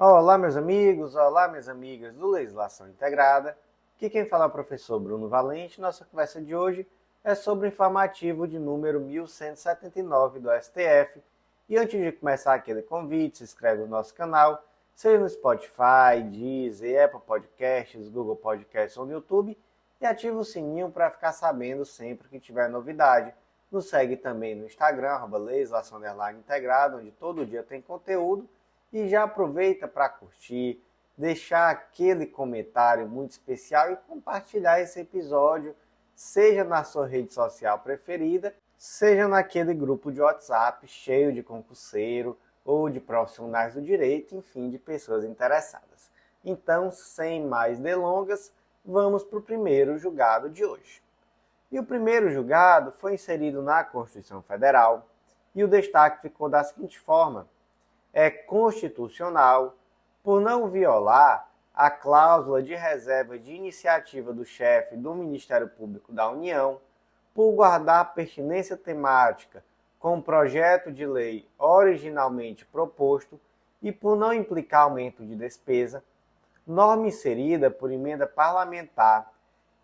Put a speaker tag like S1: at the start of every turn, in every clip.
S1: Olá, meus amigos, olá, minhas amigas do Legislação Integrada. Aqui quem fala é o professor Bruno Valente. Nossa conversa de hoje é sobre o informativo de número 1179 do STF. E antes de começar aquele convite, se inscreve no nosso canal, seja no Spotify, Deezer, Apple Podcasts, Google Podcasts ou no YouTube, e ativa o sininho para ficar sabendo sempre que tiver novidade. Nos segue também no Instagram, @legislação_integrada, onde todo dia tem conteúdo. E já aproveita para curtir, deixar aquele comentário muito especial e compartilhar esse episódio, seja na sua rede social preferida, seja naquele grupo de WhatsApp cheio de concurseiro ou de profissionais do direito, enfim, de pessoas interessadas. Então, sem mais delongas, vamos para o primeiro julgado de hoje. E o primeiro julgado foi inserido na Constituição Federal e o destaque ficou da seguinte forma: é constitucional por não violar a cláusula de reserva de iniciativa do chefe do Ministério Público da União, por guardar pertinência temática com o projeto de lei originalmente proposto e por não implicar aumento de despesa, norma inserida por emenda parlamentar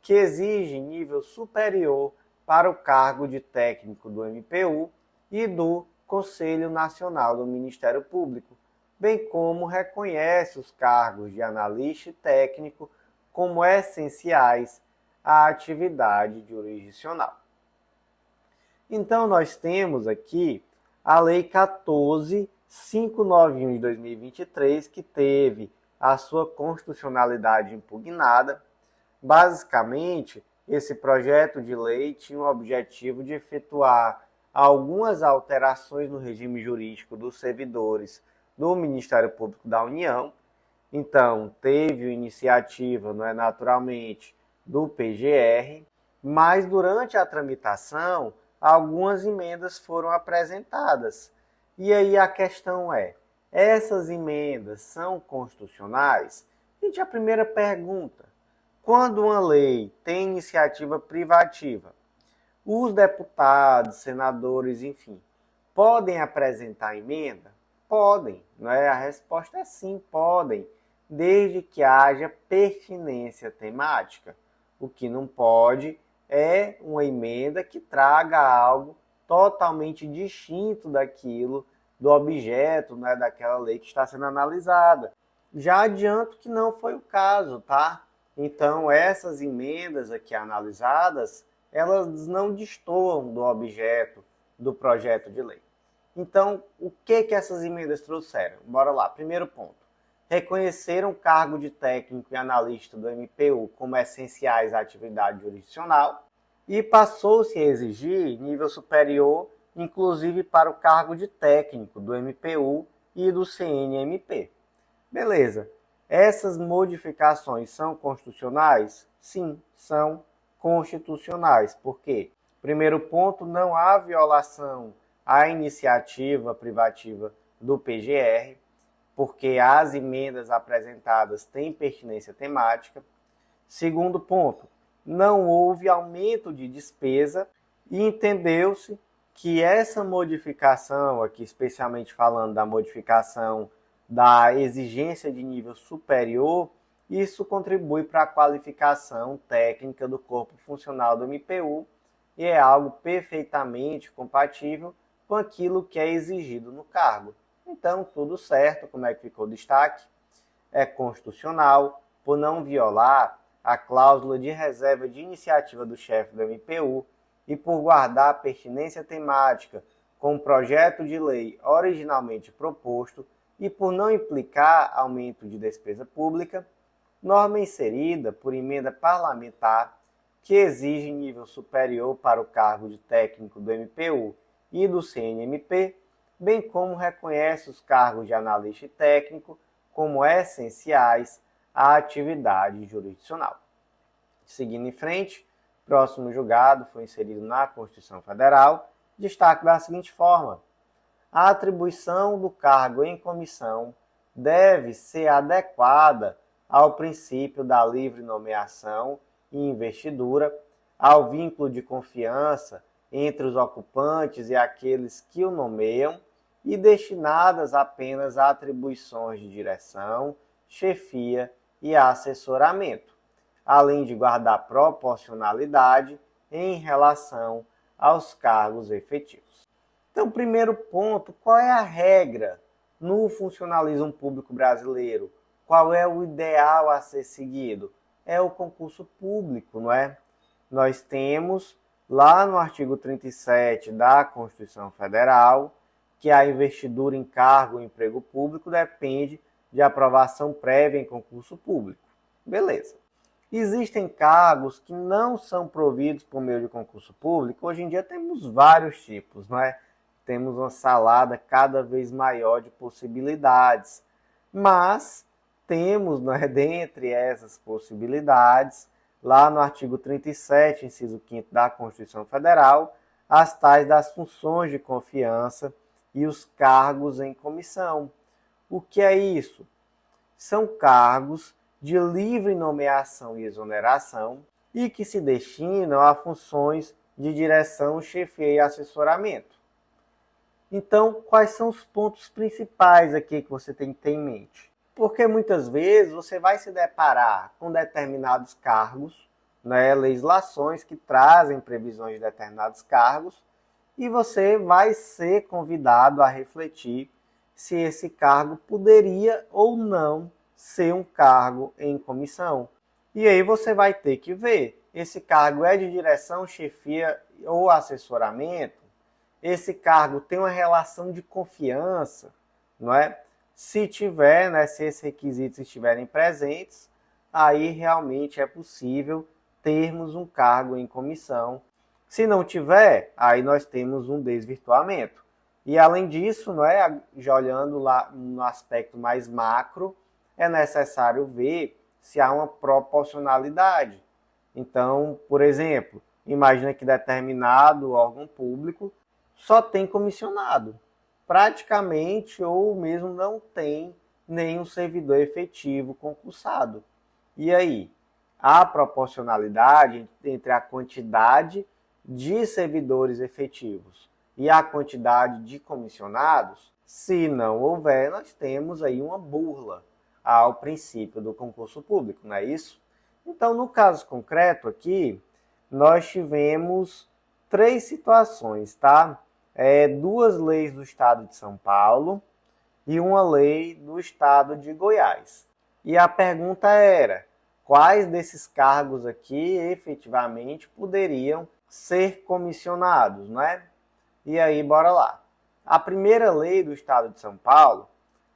S1: que exige nível superior para o cargo de técnico do MPU e do Conselho Nacional do Ministério Público, bem como reconhece os cargos de analista e técnico como essenciais à atividade jurisdicional. Então, nós temos aqui a Lei 14.591 de 2023, que teve a sua constitucionalidade impugnada. Basicamente, esse projeto de lei tinha o objetivo de efetuar algumas alterações no regime jurídico dos servidores do Ministério Público da União. Então, teve iniciativa, naturalmente, do PGR, mas durante a tramitação, algumas emendas foram apresentadas. E aí a questão é, essas emendas são constitucionais? Gente, a primeira pergunta: quando uma lei tem iniciativa privativa, os deputados, senadores, enfim, podem apresentar emenda? Podem, não é? A resposta é sim, podem, desde que haja pertinência temática. O que não pode é uma emenda que traga algo totalmente distinto daquilo, do objeto, daquela lei que está sendo analisada. Já adianto que não foi o caso, tá? Então, essas emendas aqui analisadas, elas não destoam do objeto do projeto de lei. Então, o que essas emendas trouxeram? Bora lá. Primeiro ponto: reconheceram o cargo de técnico e analista do MPU como essenciais à atividade jurisdicional e passou-se a exigir nível superior, inclusive para o cargo de técnico do MPU e do CNMP. Beleza. Essas modificações são constitucionais? Sim, são constitucionais. Por quê? Primeiro ponto, não há violação à iniciativa privativa do PGR, porque as emendas apresentadas têm pertinência temática. Segundo ponto, não houve aumento de despesa e entendeu-se que essa modificação, aqui especialmente falando da modificação da exigência de nível superior, isso contribui para a qualificação técnica do corpo funcional do MPU e é algo perfeitamente compatível com aquilo que é exigido no cargo. Então, tudo certo. Como é que ficou o destaque? É constitucional por não violar a cláusula de reserva de iniciativa do chefe do MPU e por guardar a pertinência temática com o projeto de lei originalmente proposto e por não implicar aumento de despesa pública, norma inserida por emenda parlamentar que exige nível superior para o cargo de técnico do MPU e do CNMP, bem como reconhece os cargos de analista e técnico como essenciais à atividade jurisdicional. Seguindo em frente, próximo julgado foi inserido na Constituição Federal, destaque da seguinte forma: a atribuição do cargo em comissão deve ser adequada ao princípio da livre nomeação e investidura, ao vínculo de confiança entre os ocupantes e aqueles que o nomeiam e destinadas apenas a atribuições de direção, chefia e assessoramento, além de guardar proporcionalidade em relação aos cargos efetivos. Então, primeiro ponto, qual é a regra no funcionalismo público brasileiro? Qual é o ideal a ser seguido? É o concurso público, não é? Nós temos lá no artigo 37 da Constituição Federal que a investidura em cargo ou emprego público depende de aprovação prévia em concurso público. Beleza. Existem cargos que não são providos por meio de concurso público. Hoje em dia temos vários tipos, não é? Temos uma salada cada vez maior de possibilidades. Mas temos, não é, dentre essas possibilidades, lá no artigo 37, inciso 5º da Constituição Federal, as tais das funções de confiança e os cargos em comissão. O que é isso? São cargos de livre nomeação e exoneração e que se destinam a funções de direção, chefia e assessoramento. Então, quais são os pontos principais aqui que você tem que ter em mente? Porque muitas vezes você vai se deparar com determinados cargos, né, legislações que trazem previsões de determinados cargos, e você vai ser convidado a refletir se esse cargo poderia ou não ser um cargo em comissão. E aí você vai ter que ver, esse cargo é de direção, chefia ou assessoramento? Esse cargo tem uma relação de confiança, não é? Se tiver, né, se esses requisitos estiverem presentes, aí realmente é possível termos um cargo em comissão. Se não tiver, aí nós temos um desvirtuamento. E além disso, não é, já olhando lá no aspecto mais macro, é necessário ver se há uma proporcionalidade. Então, por exemplo, imagina que determinado órgão público só tem comissionado, praticamente ou mesmo não tem nenhum servidor efetivo concursado. E aí, há proporcionalidade entre a quantidade de servidores efetivos e a quantidade de comissionados? Se não houver, nós temos aí uma burla ao princípio do concurso público, não é isso? Então, no caso concreto aqui, nós tivemos 3 situações, tá? 2 leis do estado de São Paulo e uma lei do estado de Goiás. E a pergunta era, quais desses cargos aqui efetivamente poderiam ser comissionados, não é? E aí, bora lá. A primeira lei do estado de São Paulo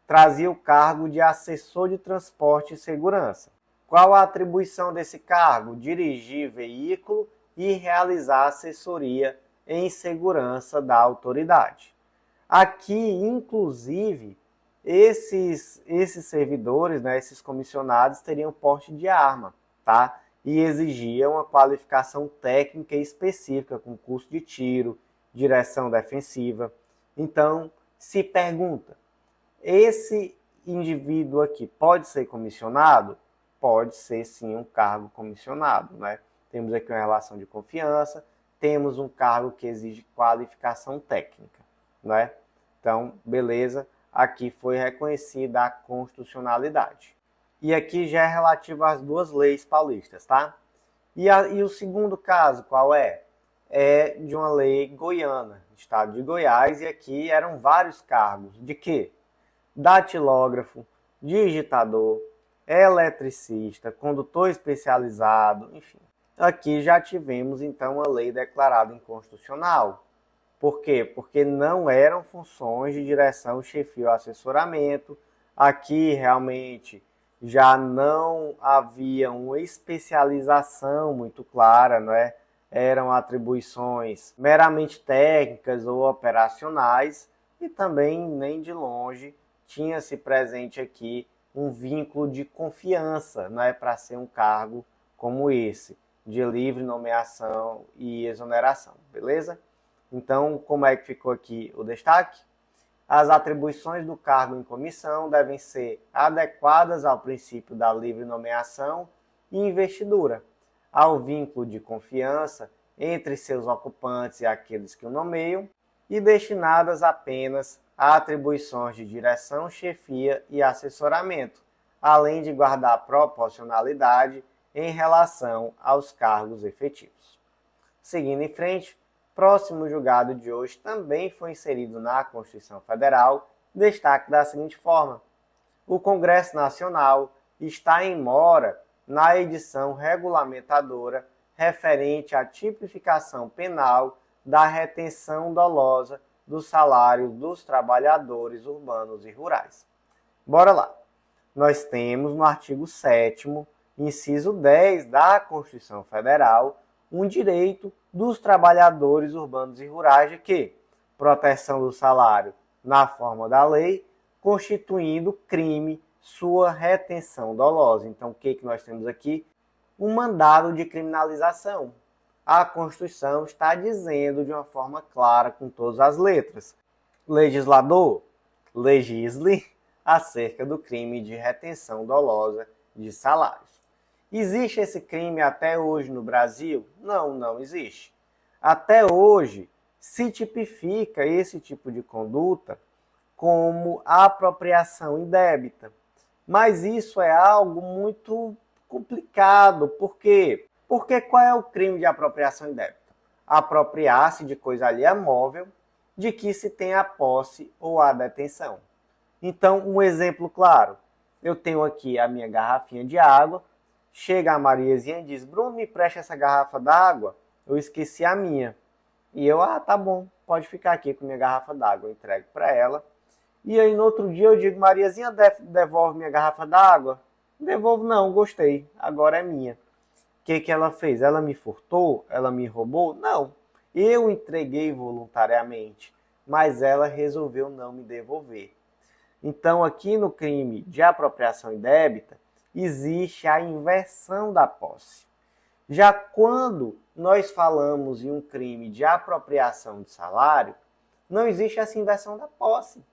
S1: trazia o cargo de assessor de transporte e segurança. Qual a atribuição desse cargo? Dirigir veículo e realizar assessoria em segurança da autoridade. Aqui, inclusive, esses servidores, né, esses comissionados, teriam porte de arma, tá? E exigiam uma qualificação técnica específica, com curso de tiro, direção defensiva. Então, se pergunta, esse indivíduo aqui pode ser comissionado? Pode ser sim um cargo comissionado, né? Temos aqui uma relação de confiança, temos um cargo que exige qualificação técnica, não é? Então, beleza, aqui foi reconhecida a constitucionalidade. E aqui já é relativo às 2 leis paulistas, tá? E o segundo caso, qual é? É de uma lei goiana, estado de Goiás, e aqui eram vários cargos. De quê? Datilógrafo, digitador, eletricista, condutor especializado, enfim. Aqui já tivemos, então, uma lei declarada inconstitucional. Por quê? Porque não eram funções de direção, chefia ou assessoramento. Aqui, realmente, já não havia uma especialização muito clara, não é? Eram atribuições meramente técnicas ou operacionais e também, nem de longe, tinha-se presente aqui um vínculo de confiança, não é, para ser um cargo como esse, de livre nomeação e exoneração, beleza? Então, como é que ficou aqui o destaque? As atribuições do cargo em comissão devem ser adequadas ao princípio da livre nomeação e investidura, ao vínculo de confiança entre seus ocupantes e aqueles que o nomeiam, e destinadas apenas atribuições de direção, chefia e assessoramento, além de guardar proporcionalidade em relação aos cargos efetivos. Seguindo em frente, próximo julgado de hoje também foi inserido na Constituição Federal, destaque da seguinte forma: o Congresso Nacional está em mora na edição regulamentadora referente à tipificação penal da retenção dolosa do salário dos trabalhadores urbanos e rurais. Bora lá! Nós temos no artigo 7º, inciso 10 da Constituição Federal, um direito dos trabalhadores urbanos e rurais de que? Proteção do salário na forma da lei, constituindo crime sua retenção dolosa. Então, o que nós temos aqui? Um mandado de criminalização. A Constituição está dizendo de uma forma clara, com todas as letras: legislador, legisle acerca do crime de retenção dolosa de salários. Existe esse crime até hoje no Brasil? Não, não existe. Até hoje se tipifica esse tipo de conduta como apropriação indébita. Mas isso é algo muito complicado. Por quê? Porque qual é o crime de apropriação indébita? Apropriar-se de coisa alheia móvel de que se tem a posse ou a detenção. Então, um exemplo claro. Eu tenho aqui a minha garrafinha de água, chega a Mariazinha e diz: Bruno, me presta essa garrafa d'água, eu esqueci a minha. E eu, tá bom, pode ficar aqui com minha garrafa d'água, eu entrego para ela. E aí no outro dia eu digo: Mariazinha, devolve minha garrafa d'água? Devolvo não, gostei, agora é minha. O que ela fez? Ela me furtou? Ela me roubou? Não, eu entreguei voluntariamente, mas ela resolveu não me devolver. Então aqui no crime de apropriação indébita existe a inversão da posse. Já quando nós falamos em um crime de apropriação de salário, não existe essa inversão da posse.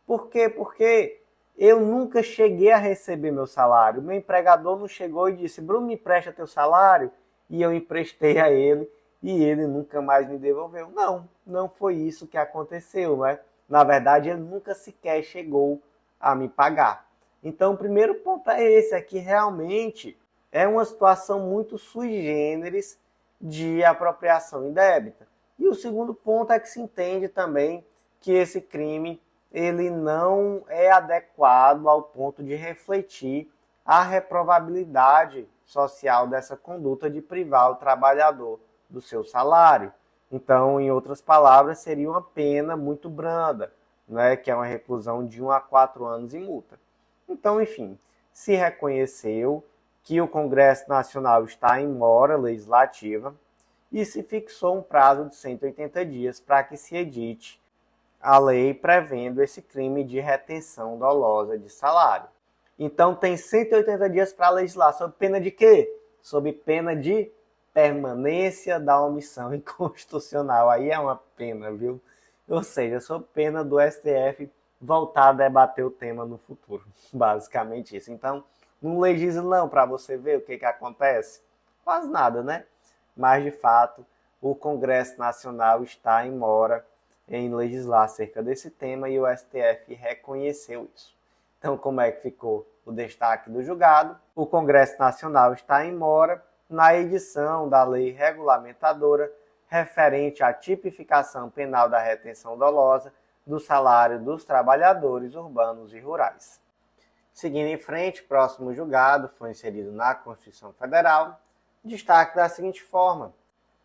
S1: Por quê? Porque eu nunca cheguei a receber meu salário. Meu empregador não chegou e disse: Bruno, me presta teu salário? E eu emprestei a ele e ele nunca mais me devolveu. Não, não foi isso que aconteceu, não é? Na verdade, ele nunca sequer chegou a me pagar. Então, o primeiro ponto é esse, é que realmente é uma situação muito sui generis de apropriação indébita. E o segundo ponto é que se entende também que esse crime ele não é adequado ao ponto de refletir a reprovabilidade social dessa conduta de privar o trabalhador do seu salário. Então, em outras palavras, seria uma pena muito branda, né, que é uma reclusão de 1 a 4 anos e multa. Então, enfim, se reconheceu que o Congresso Nacional está em mora legislativa e se fixou um prazo de 180 dias para que se edite a lei prevendo esse crime de retenção dolosa de salário. Então, tem 180 dias para legislar. Sob pena de quê? Sob pena de permanência da omissão inconstitucional. Aí é uma pena, viu? Ou seja, sob pena do STF voltar a debater o tema no futuro. Basicamente isso. Então, não legisla não, para você ver o que acontece. Quase nada, né? Mas, de fato, o Congresso Nacional está em mora em legislar acerca desse tema e o STF reconheceu isso. Então, como é que ficou o destaque do julgado? O Congresso Nacional está em mora na edição da lei regulamentadora referente à tipificação penal da retenção dolosa do salário dos trabalhadores urbanos e rurais. Seguindo em frente, próximo julgado foi inserido na Constituição Federal, destaque da seguinte forma: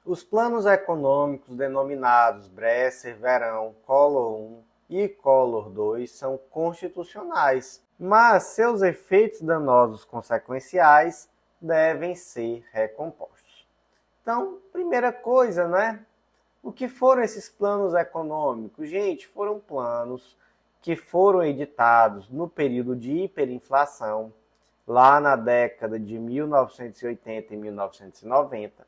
S1: os planos econômicos denominados Bresser, Verão, Collor I e Collor II são constitucionais, mas seus efeitos danosos consequenciais devem ser recompostos. Então, primeira coisa, né? O que foram esses planos econômicos? Gente, foram planos que foram editados no período de hiperinflação, lá na década de 1980 e 1990.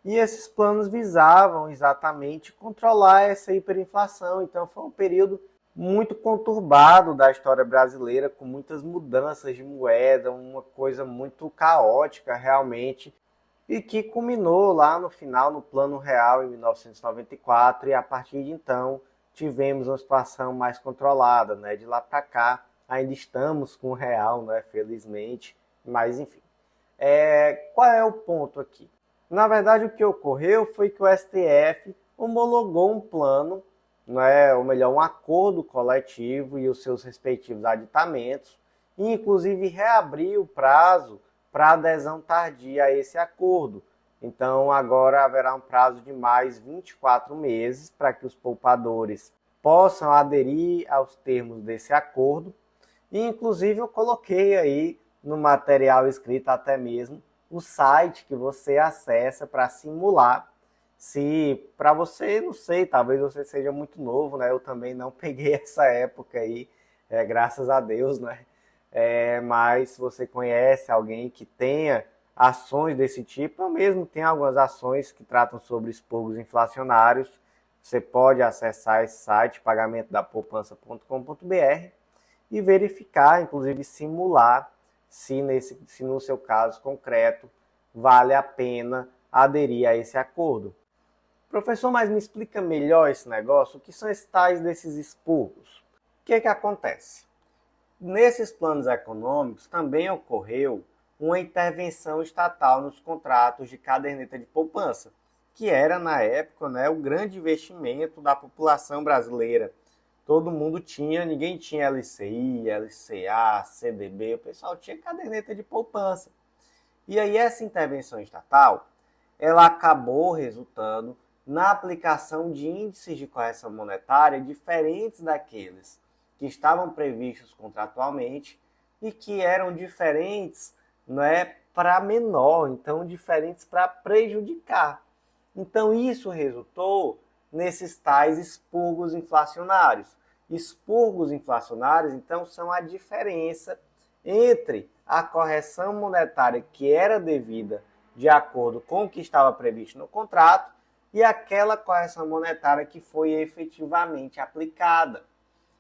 S1: E esses planos visavam exatamente controlar essa hiperinflação. Então foi um período muito conturbado da história brasileira, com muitas mudanças de moeda, uma coisa muito caótica realmente, e que culminou lá no final no Plano Real em 1994, e a partir de então tivemos uma situação mais controlada, né? De lá para cá, ainda estamos com o real, né? Felizmente, mas enfim. Qual é o ponto aqui? Na verdade, o que ocorreu foi que o STF homologou um plano, né? Ou melhor, um acordo coletivo e os seus respectivos aditamentos, e inclusive reabriu o prazo para adesão tardia a esse acordo. Então, agora haverá um prazo de mais 24 meses para que os poupadores possam aderir aos termos desse acordo. E, inclusive, eu coloquei aí no material escrito até mesmo o site que você acessa para simular. Se para você, não sei, talvez você seja muito novo, né? Eu também não peguei essa época aí, graças a Deus, né? Mas se você conhece alguém que tenha ações desse tipo, eu mesmo tenho algumas ações que tratam sobre expurgos inflacionários. Você pode acessar esse site, pagamentodapoupança.com.br, e verificar, inclusive simular, se no seu caso concreto vale a pena aderir a esse acordo. Professor, mas me explica melhor esse negócio, o que são esses tais desses expurgos? O que acontece? Nesses planos econômicos também ocorreu uma intervenção estatal nos contratos de caderneta de poupança, que era, na época, né, o grande investimento da população brasileira. Todo mundo tinha, ninguém tinha LCI, LCA, CDB, o pessoal tinha caderneta de poupança. E aí essa intervenção estatal, ela acabou resultando na aplicação de índices de correção monetária diferentes daqueles que estavam previstos contratualmente e que eram diferentes, para menor, então diferentes para prejudicar. Então isso resultou nesses tais expurgos inflacionários. Expurgos inflacionários, então, são a diferença entre a correção monetária que era devida de acordo com o que estava previsto no contrato e aquela correção monetária que foi efetivamente aplicada.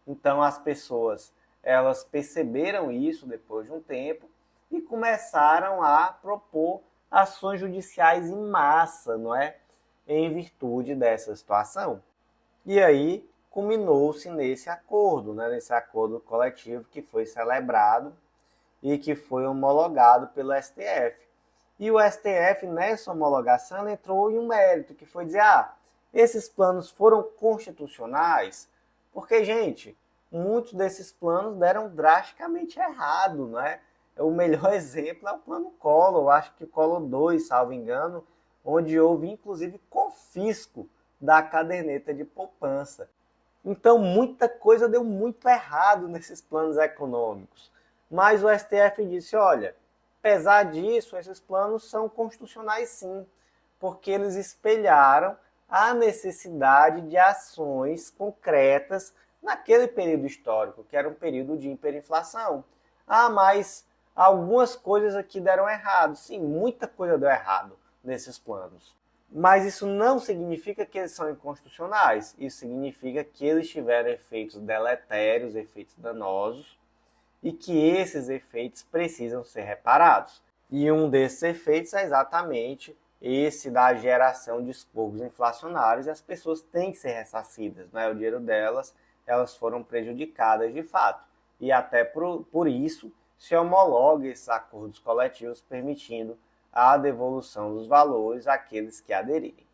S1: Então, as pessoas, elas perceberam isso depois de um tempo e começaram a propor ações judiciais em massa, em virtude dessa situação. E aí culminou-se nesse acordo, nesse acordo coletivo que foi celebrado e que foi homologado pelo STF. E o STF, nessa homologação, entrou em um mérito, que foi dizer, esses planos foram constitucionais, porque, gente, muitos desses planos deram drasticamente errado, O melhor exemplo é o plano Collor, eu acho que o Collor 2, salvo engano, onde houve, inclusive, confisco da caderneta de poupança. Então, muita coisa deu muito errado nesses planos econômicos. Mas o STF disse, olha, apesar disso, esses planos são constitucionais sim, porque eles espelharam a necessidade de ações concretas naquele período histórico, que era um período de hiperinflação. Mas algumas coisas aqui deram errado. Sim, muita coisa deu errado nesses planos. Mas isso não significa que eles são inconstitucionais. Isso significa que eles tiveram efeitos deletérios, efeitos danosos, e que esses efeitos precisam ser reparados. E um desses efeitos é exatamente esse da geração de expurgos inflacionários, e as pessoas têm que ser ressarcidas, O dinheiro delas, elas foram prejudicadas de fato. E até por isso se homologa esses acordos coletivos permitindo a devolução dos valores àqueles que aderirem.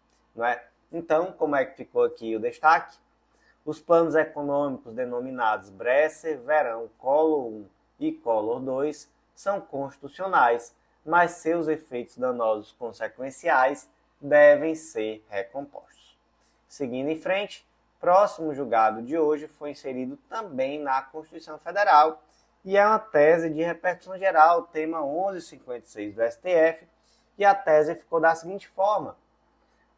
S1: Então, como é que ficou aqui o destaque? Os planos econômicos denominados Bresser, Verão, Collor 1 e Collor 2 são constitucionais, mas seus efeitos danosos consequenciais devem ser recompostos. Seguindo em frente, próximo julgado de hoje foi inserido também na Constituição Federal e é uma tese de repercussão geral, tema 1156 do STF, e a tese ficou da seguinte forma: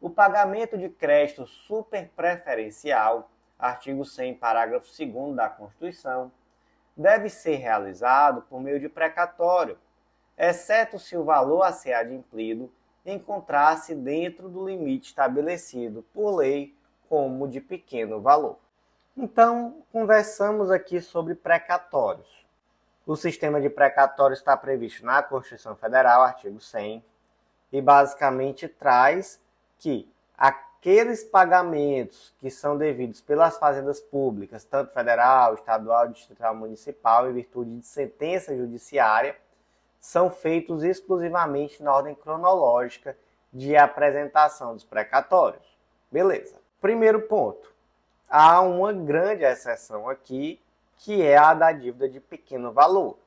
S1: o pagamento de crédito superpreferencial, artigo 100, parágrafo 2º da Constituição, deve ser realizado por meio de precatório, exceto se o valor a ser adimplido encontrar-se dentro do limite estabelecido por lei como de pequeno valor. Então, conversamos aqui sobre precatórios. O sistema de precatório está previsto na Constituição Federal, artigo 100, e basicamente traz que aqueles pagamentos que são devidos pelas fazendas públicas, tanto federal, estadual, distrital, municipal, em virtude de sentença judiciária, são feitos exclusivamente na ordem cronológica de apresentação dos precatórios. Beleza. Primeiro ponto. Há uma grande exceção aqui, que é a da dívida de pequeno valor.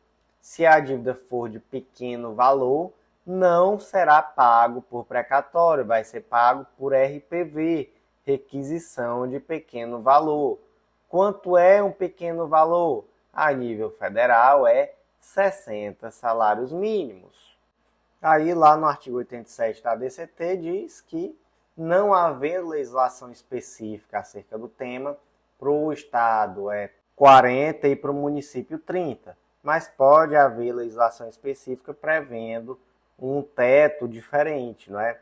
S1: Se a dívida for de pequeno valor, não será pago por precatório, vai ser pago por RPV, requisição de pequeno valor. Quanto é um pequeno valor? A nível federal é 60 salários mínimos. Aí lá no artigo 87 da DCT diz que não havendo legislação específica acerca do tema, para o estado é 40 e para o município 30. Mas pode haver legislação específica prevendo um teto diferente, não é?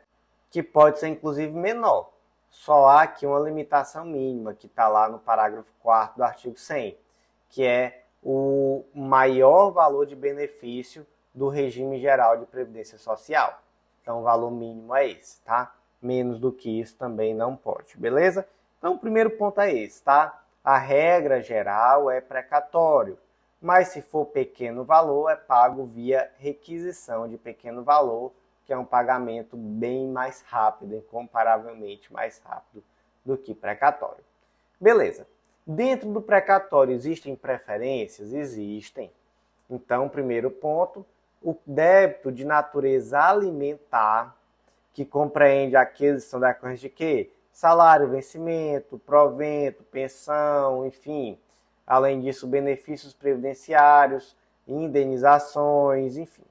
S1: Que pode ser inclusive menor. Só há aqui uma limitação mínima, que está lá no parágrafo 4º do artigo 100, que é o maior valor de benefício do regime geral de previdência social. Então o valor mínimo é esse, tá? Menos do que isso também não pode, beleza? Então o primeiro ponto é esse, tá? A regra geral é precatório, mas se for pequeno valor, é pago via requisição de pequeno valor, que é um pagamento bem mais rápido, incomparavelmente mais rápido do que precatório. Beleza. Dentro do precatório existem preferências? Existem. Então, primeiro ponto, o débito de natureza alimentar, que compreende aqueles que são decorrentes de quê? Salário, vencimento, provento, pensão, enfim. Além disso, benefícios previdenciários, indenizações, enfim.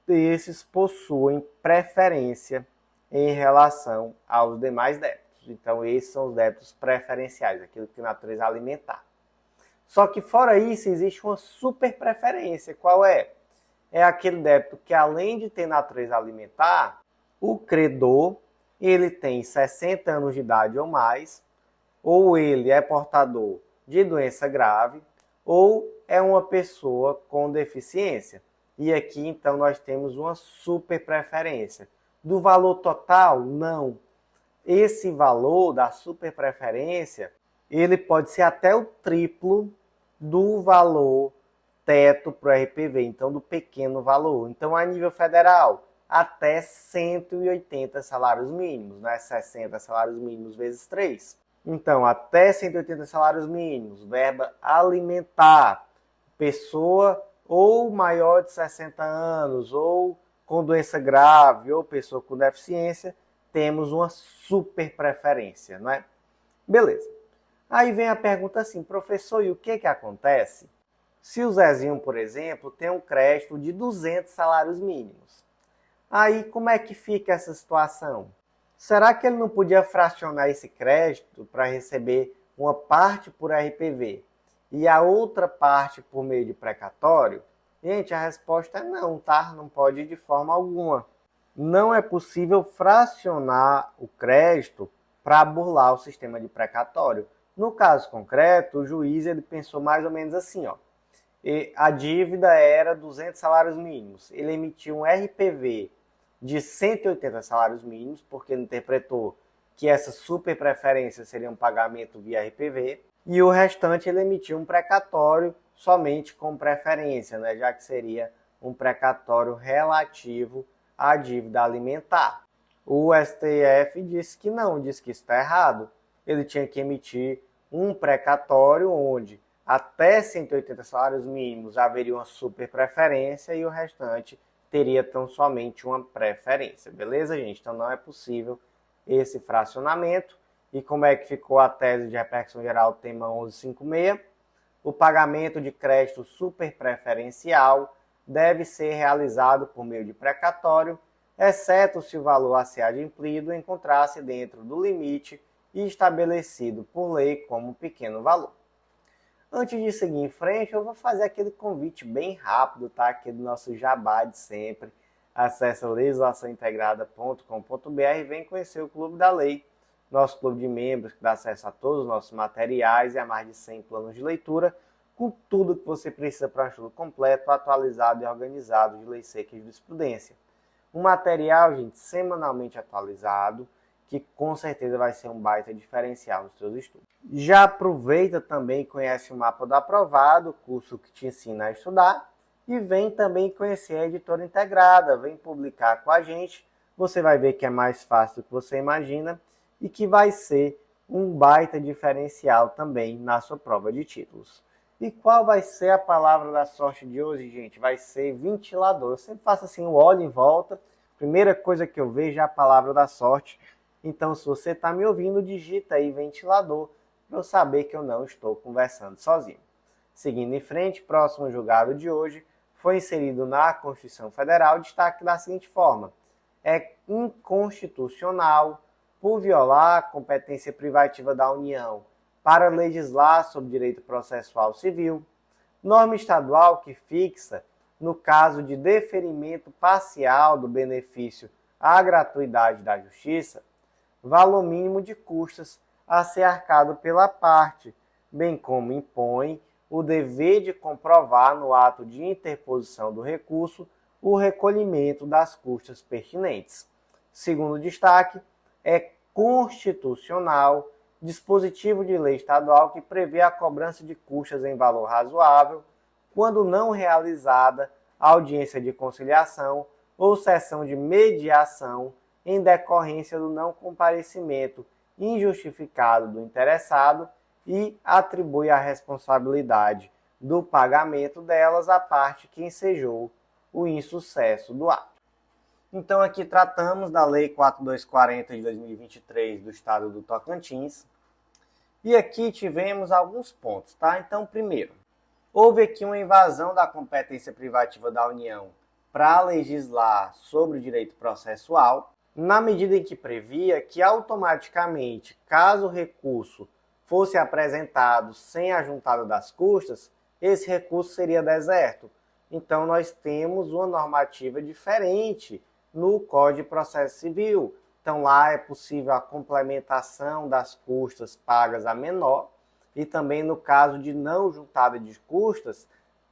S1: Esses possuem preferência em relação aos demais débitos. Então, esses são os débitos preferenciais, aquilo que tem natureza alimentar. Só que fora isso, existe uma super preferência. Qual é? É aquele débito que, além de ter natureza alimentar, o credor ele tem 60 anos de idade ou mais, ou ele é portador de doença grave, ou é uma pessoa com deficiência. E aqui, então, nós temos uma super preferência. Do valor total, não. Esse valor da super preferência, ele pode ser até o triplo do valor teto para o RPV, então do pequeno valor. Então, a nível federal, até 180 salários mínimos, né? 60 salários mínimos vezes 3. Então, até 180 salários mínimos, verba alimentar, pessoa ou maior de 60 anos, ou com doença grave, ou pessoa com deficiência, temos uma super preferência, não é? Beleza. Aí vem a pergunta assim, professor, e o que acontece se o Zezinho, por exemplo, tem um crédito de 200 salários mínimos? Aí como é que fica essa situação? Será que ele não podia fracionar esse crédito para receber uma parte por RPV e a outra parte por meio de precatório? Gente, a resposta é não, tá? Não pode de forma alguma. Não é possível fracionar o crédito para burlar o sistema de precatório. No caso concreto, o juiz ele pensou mais ou menos assim, ó. A dívida era 200 salários mínimos. Ele emitiu um RPV de 180 salários mínimos, porque ele interpretou que essa super preferência seria um pagamento via RPV, e o restante ele emitiu um precatório somente com preferência, né, já que seria um precatório relativo à dívida alimentar. O STF disse que não, disse que isso está errado. Ele tinha que emitir um precatório onde até 180 salários mínimos haveria uma super preferência e o restante teria tão somente uma preferência. Beleza, gente? Então não é possível esse fracionamento. E como é que ficou a tese de repercussão geral, tema 1156? O pagamento de crédito super preferencial deve ser realizado por meio de precatório, exceto se o valor a ser adimplido encontrar-se dentro do limite estabelecido por lei como pequeno valor. Antes de seguir em frente, eu vou fazer aquele convite bem rápido, tá? Aqui do nosso jabá de sempre. Acesse legislaçãointegrada.com.br e vem conhecer o Clube da Lei, nosso clube de membros que dá acesso a todos os nossos materiais e a mais de 100 planos de leitura, com tudo que você precisa para um estudo completo, atualizado e organizado de lei seca e jurisprudência. Um material, gente, semanalmente atualizado, que com certeza vai ser um baita diferencial nos seus estudos. Já aproveita também e conhece o Mapa do Aprovado, curso que te ensina a estudar, e vem também conhecer a Editora Integrada, vem publicar com a gente, você vai ver que é mais fácil do que você imagina e que vai ser um baita diferencial também na sua prova de títulos. E qual vai ser a palavra da sorte de hoje, gente? Vai ser ventilador. Eu sempre faço assim, eu olho em volta, primeira coisa que eu vejo é a palavra da sorte. Então, se você está me ouvindo, digita aí ventilador, para eu saber que eu não estou conversando sozinho. Seguindo em frente, próximo julgado de hoje foi inserido na Constituição Federal destaque da seguinte forma: é inconstitucional por violar a competência privativa da União para legislar sobre direito processual civil, norma estadual que fixa, no caso de deferimento parcial do benefício à gratuidade da justiça, valor mínimo de custas a ser arcado pela parte, bem como impõe o dever de comprovar no ato de interposição do recurso o recolhimento das custas pertinentes. Segundo destaque, é constitucional dispositivo de lei estadual que prevê a cobrança de custas em valor razoável quando não realizada audiência de conciliação ou sessão de mediação em decorrência do não comparecimento injustificado do interessado e atribui a responsabilidade do pagamento delas à parte que ensejou o insucesso do ato. Então aqui tratamos da Lei 4240 de 2023 do Estado do Tocantins. E aqui tivemos alguns pontos, tá? Então, primeiro, houve aqui uma invasão da competência privativa da União para legislar sobre o direito processual, na medida em que previa que automaticamente, caso o recurso fosse apresentado sem a juntada das custas, esse recurso seria deserto. Então, nós temos uma normativa diferente no Código de Processo Civil. Então, lá é possível a complementação das custas pagas a menor e também no caso de não juntada de custas,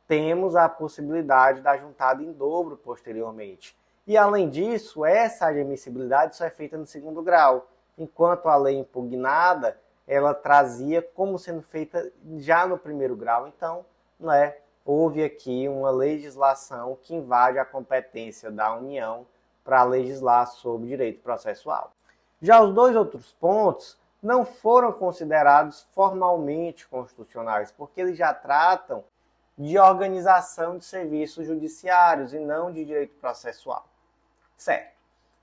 S1: temos a possibilidade da juntada em dobro posteriormente. E, além disso, essa admissibilidade só é feita no segundo grau, enquanto a lei impugnada, ela trazia como sendo feita já no primeiro grau. Então, houve aqui uma legislação que invade a competência da União para legislar sobre direito processual. Já os dois outros pontos não foram considerados formalmente constitucionais, porque eles já tratam de organização de serviços judiciários e não de direito processual. Certo.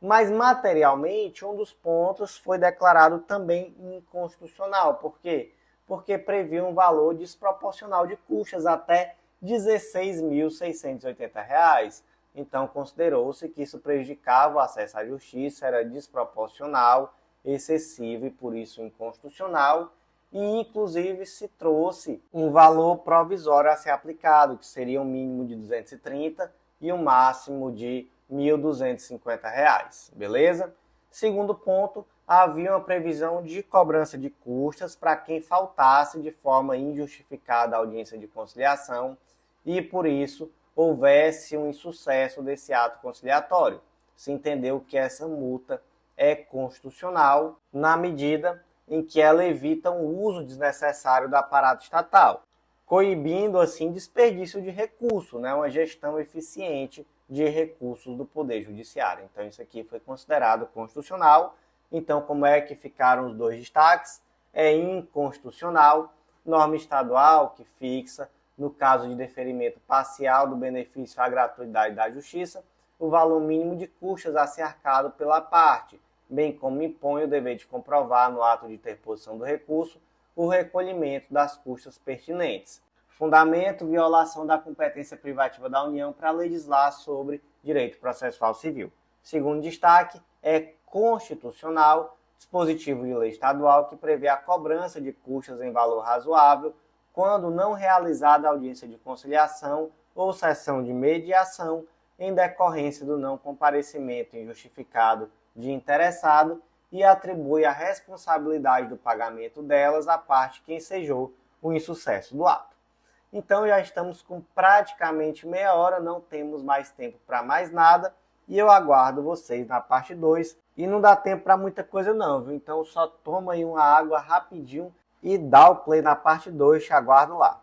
S1: Mas materialmente, um dos pontos foi declarado também inconstitucional. Por quê? Porque previa um valor desproporcional de custas até R$ 16.680. Então, considerou-se que isso prejudicava o acesso à justiça, era desproporcional, excessivo e, por isso, inconstitucional. E, inclusive, se trouxe um valor provisório a ser aplicado, que seria um mínimo de R$ 230 e um máximo de R$ 1.250. Beleza? Segundo ponto, havia uma previsão de cobrança de custas para quem faltasse de forma injustificada à audiência de conciliação e, por isso, houvesse um insucesso desse ato conciliatório. Se entendeu que essa multa é constitucional na medida em que ela evita um uso desnecessário do aparato estatal, coibindo assim desperdício de recurso, uma gestão eficiente de recursos do Poder Judiciário. Então isso aqui foi considerado constitucional. Então como é que ficaram os dois destaques? É inconstitucional, norma estadual que fixa, no caso de deferimento parcial do benefício à gratuidade da justiça, o valor mínimo de custas a ser arcado pela parte, bem como impõe o dever de comprovar no ato de interposição do recurso o recolhimento das custas pertinentes. Fundamento, violação da competência privativa da União para legislar sobre direito processual civil. Segundo destaque, é constitucional, dispositivo de lei estadual que prevê a cobrança de custas em valor razoável quando não realizada a audiência de conciliação ou sessão de mediação em decorrência do não comparecimento injustificado de interessado e atribui a responsabilidade do pagamento delas à parte que ensejou o insucesso do ato. Então já estamos com praticamente meia hora, não temos mais tempo para mais nada e eu aguardo vocês na parte 2. E não dá tempo para muita coisa não, viu? Então só toma aí uma água rapidinho e dá o play na parte 2, te aguardo lá.